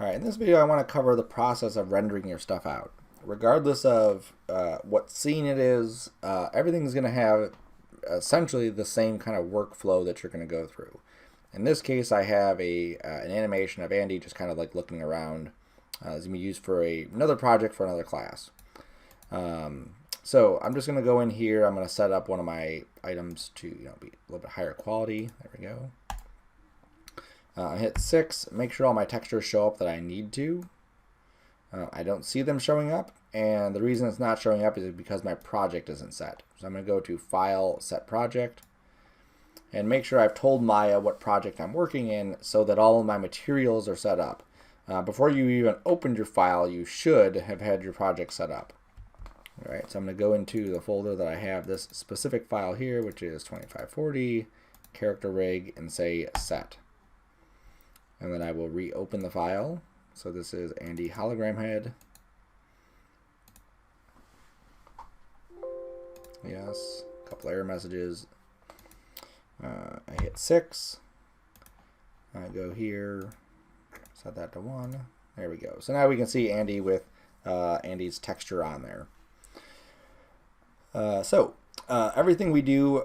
Alright, in this video I want to cover the process of rendering your stuff out. Regardless of what scene it is, everything's going to have essentially the same kind of workflow that you're going to go through. In this case, I have an animation of Andy just kind of like looking around. It's going to be used for another project for another class. So I'm just going to go in here. I'm going to set up one of my items to be a little bit higher quality. There we go. Hit 6, make sure all my textures show up that I need to. I don't see them showing up, and the reason it's not showing up is because my project isn't set. So I'm going to go to File, Set Project, and make sure I've told Maya what project I'm working in so that all of my materials are set up. Before you even opened your file, you should have had your project set up. Alright, so I'm going to go into the folder that I have this specific file here, which is 2540, character rig, and say set. And then I will reopen the file. So this is Andy hologram head. Yes, a couple error messages. I hit 6. I go here, set that to 1. There we go. So now we can see Andy with Andy's texture on there. Everything we do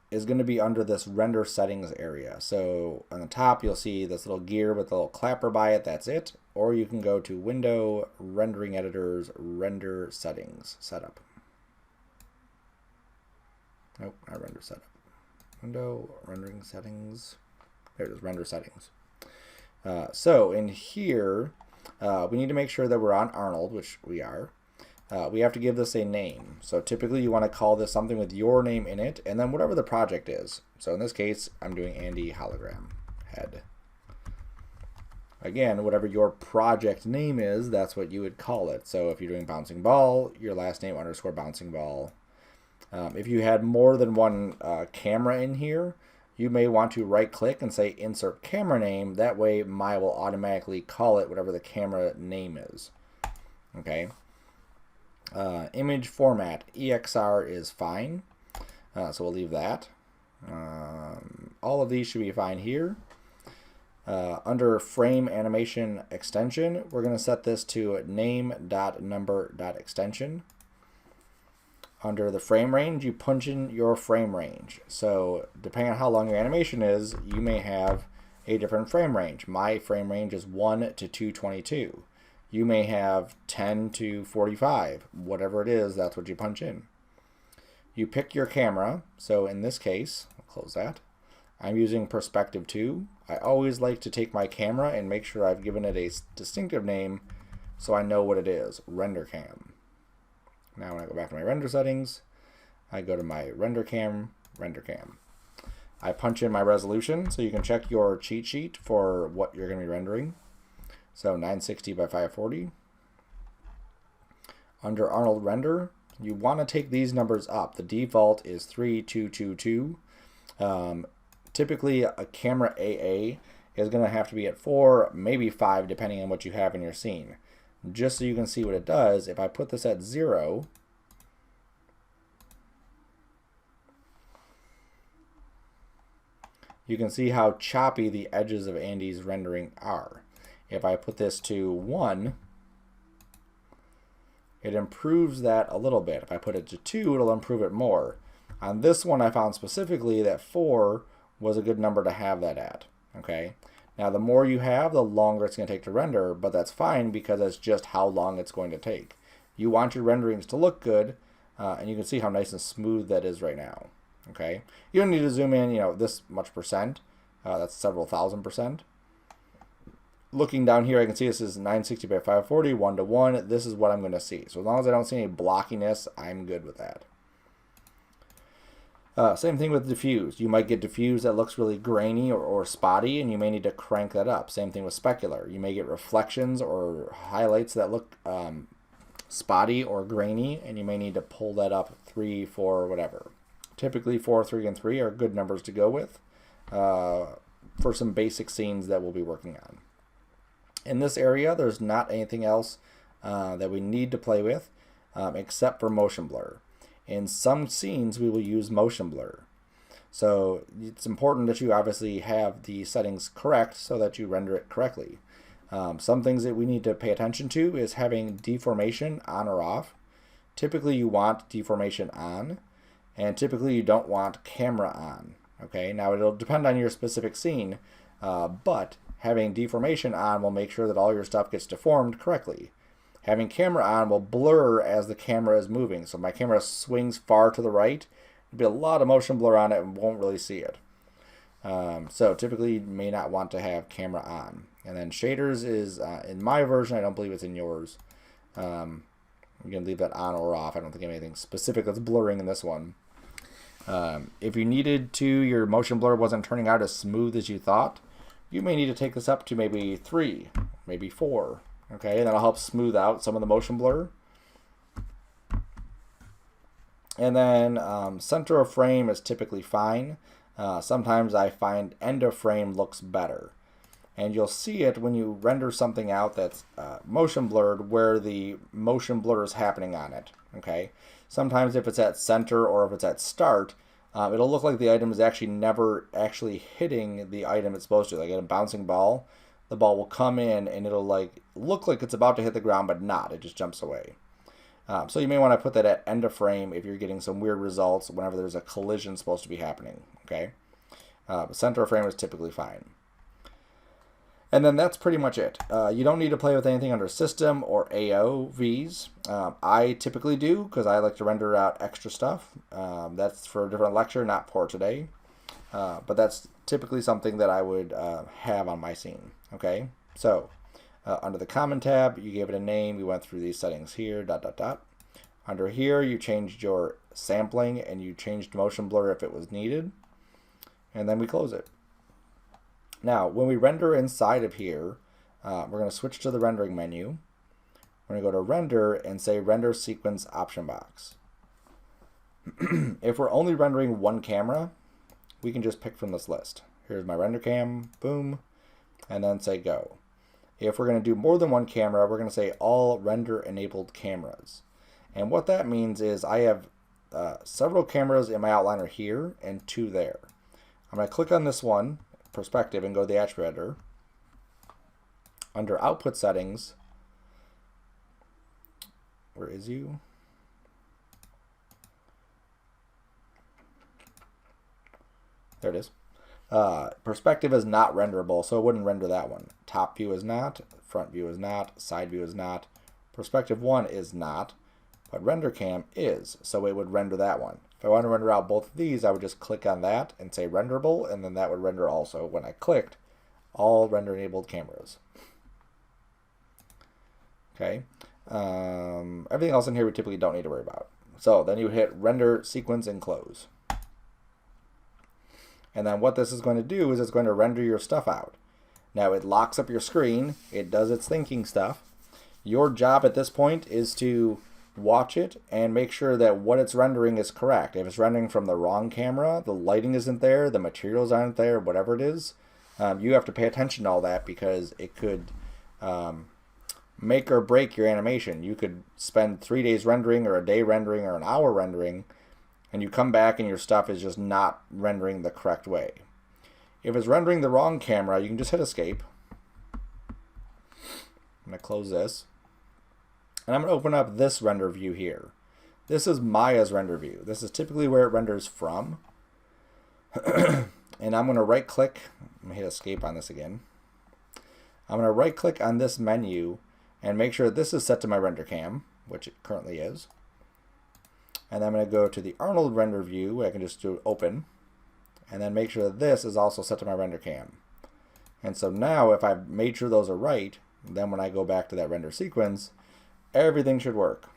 is going to be under this render settings area. So on the top you'll see this little gear with a little clapper by it. That's it. Or you can go to Window, Rendering Editors, Render Settings, Setup. Nope, not Render Setup. Window, Rendering Settings. There it is, Render Settings. So in here, we need to make sure that we're on Arnold, which we are. We have to give this a name. So typically you want to call this something with your name in it, and then whatever the project is. So in this case, I'm doing Andy hologram head. Again, whatever your project name is, that's what you would call it. So if you're doing bouncing ball, your last name underscore bouncing ball. If you had more than one camera in here, you may want to right click and say insert camera name. That way Maya will automatically call it whatever the camera name is. Okay. Image format, EXR is fine, so we'll leave that. All of these should be fine here. Under frame animation extension, we're going to set this to name.number.extension. Under the frame range, you punch in your frame range. So depending on how long your animation is, you may have a different frame range. My frame range is 1 to 222. You may have 10 to 45. Whatever it is, that's what you punch in. You pick your camera. So in this case, I'll close that. I'm using Perspective 2. I always like to take my camera and make sure I've given it a distinctive name so I know what it is, Render Cam. Now when I go back to my render settings, I go to my Render Cam. I punch in my resolution so you can check your cheat sheet for what you're going to be rendering. So 960 by 540. Under Arnold Render, you want to take these numbers up. The default is 3222. Typically, a camera AA is going to have to be at 4, maybe 5, depending on what you have in your scene. Just so you can see what it does, if I put this at 0, you can see how choppy the edges of Andy's rendering are. If I put this to 1, it improves that a little bit. If I put it to 2, it'll improve it more. On this one, I found specifically that 4 was a good number to have that at. Okay. Now, the more you have, the longer it's going to take to render, but that's fine because that's just how long it's going to take. You want your renderings to look good, and you can see how nice and smooth that is right now. Okay. You don't need to zoom in, this much percent. That's several thousand %. Looking down here, I can see this is 960 by 540, 1 to 1. This is what I'm going to see. So as long as I don't see any blockiness, I'm good with that. Same thing with diffuse. You might get diffuse that looks really grainy or spotty, and you may need to crank that up. Same thing with specular. You may get reflections or highlights that look spotty or grainy, and you may need to pull that up 3, 4, whatever. Typically 4, 3, and 3 are good numbers to go with for some basic scenes that we'll be working on. In this area, there's not anything else that we need to play with except for motion blur. In some scenes, we will use motion blur. So it's important that you obviously have the settings correct so that you render it correctly. Some things that we need to pay attention to is having deformation on or off. Typically you want deformation on, and typically you don't want camera on. Okay, now it'll depend on your specific scene, but having deformation on will make sure that all your stuff gets deformed correctly. Having camera on will blur as the camera is moving. So if my camera swings far to the right, there'll be a lot of motion blur on it and won't really see it. So typically you may not want to have camera on. And then shaders is, in my version, I don't believe it's in yours. You can leave that on or off. I don't think anything specific that's blurring in this one. If you needed to, your motion blur wasn't turning out as smooth as you thought, you may need to take this up to maybe 3, maybe 4. Okay, and that'll help smooth out some of the motion blur. And then center of frame is typically fine. Sometimes I find end of frame looks better. And you'll see it when you render something out that's motion blurred, where the motion blur is happening on it. Okay, sometimes if it's at center or if it's at start, it'll look like the item is actually never actually hitting the item it's supposed to. Like in a bouncing ball, the ball will come in and it'll like look like it's about to hit the ground, but not. It just jumps away. So you may want to put that at end of frame if you're getting some weird results whenever there's a collision supposed to be happening. Okay, center of frame is typically fine. And then that's pretty much it. You don't need to play with anything under system or AOVs. I typically do because I like to render out extra stuff. That's for a different lecture, not for today. But that's typically something that I would have on my scene. Okay, so under the common tab, you gave it a name. We went through these settings here, ... Under here, you changed your sampling and you changed motion blur if it was needed. And then we close it. Now, when we render inside of here, we're going to switch to the rendering menu. We're going to go to render and say render sequence option box. If we're only rendering one camera, we can just pick from this list. Here's my render cam, boom, and then say go. If we're going to do more than one camera, we're going to say all render enabled cameras. And what that means is I have several cameras in my outliner here and 2 there. I'm going to click on this one, perspective, and go to the attribute editor. Under output settings, where is you? There it is. Perspective is not renderable, so it wouldn't render that one. Top view is not, front view is not, side view is not, perspective 1 is not, but render cam is, so it would render that one. If I want to render out both of these, I would just click on that and say renderable, and then that would render also when I clicked all render enabled cameras. Okay, everything else in here we typically don't need to worry about. So then you hit render sequence and close. And then what this is going to do is it's going to render your stuff out. Now it locks up your screen, it does its thinking stuff. Your job at this point is to watch it and make sure that what it's rendering is correct. If it's rendering from the wrong camera, the lighting isn't there, the materials aren't there, whatever it is, you have to pay attention to all that because it could make or break your animation. You could spend 3 days rendering or a day rendering or an hour rendering, and you come back and your stuff is just not rendering the correct way. If it's rendering the wrong camera, you can just hit escape. I'm going to close this. And I'm going to open up this render view here. This is Maya's render view. This is typically where it renders from. And I'm going to right click. I'm going to hit escape on this again. I'm going to right click on this menu and make sure this is set to my render cam, which it currently is. And then I'm going to go to the Arnold render view. I can just do open. And then make sure that this is also set to my render cam. And so now if I've made sure those are right, then when I go back to that render sequence, everything should work.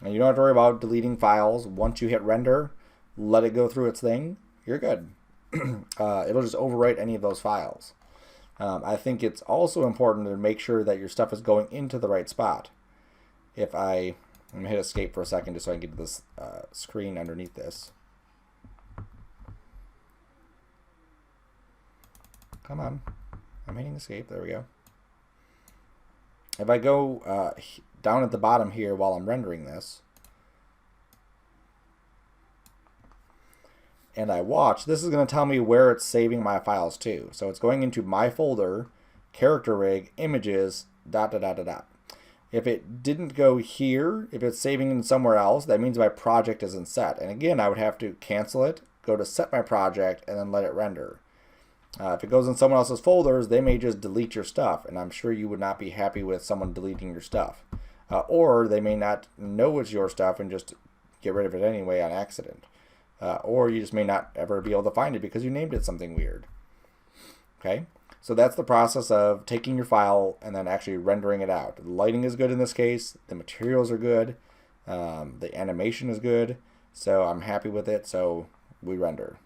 And you don't have to worry about deleting files. Once you hit render, let it go through its thing, you're good. It'll just overwrite any of those files. I think it's also important to make sure that your stuff is going into the right spot. I'm going to hit escape for a second just so I can get to this screen underneath this. Come on. I'm hitting escape. There we go. If I go down at the bottom here while I'm rendering this, and I watch, this is going to tell me where it's saving my files to. So it's going into my folder, character rig, images, ... If it didn't go here, if it's saving in somewhere else, that means my project isn't set. And again, I would have to cancel it, go to set my project, and then let it render. If it goes in someone else's folders, they may just delete your stuff, and I'm sure you would not be happy with someone deleting your stuff. Or they may not know it's your stuff and just get rid of it anyway on accident. Or you just may not ever be able to find it because you named it something weird. Okay? So that's the process of taking your file and then actually rendering it out. The lighting is good in this case. The materials are good. The animation is good. So I'm happy with it. So we render.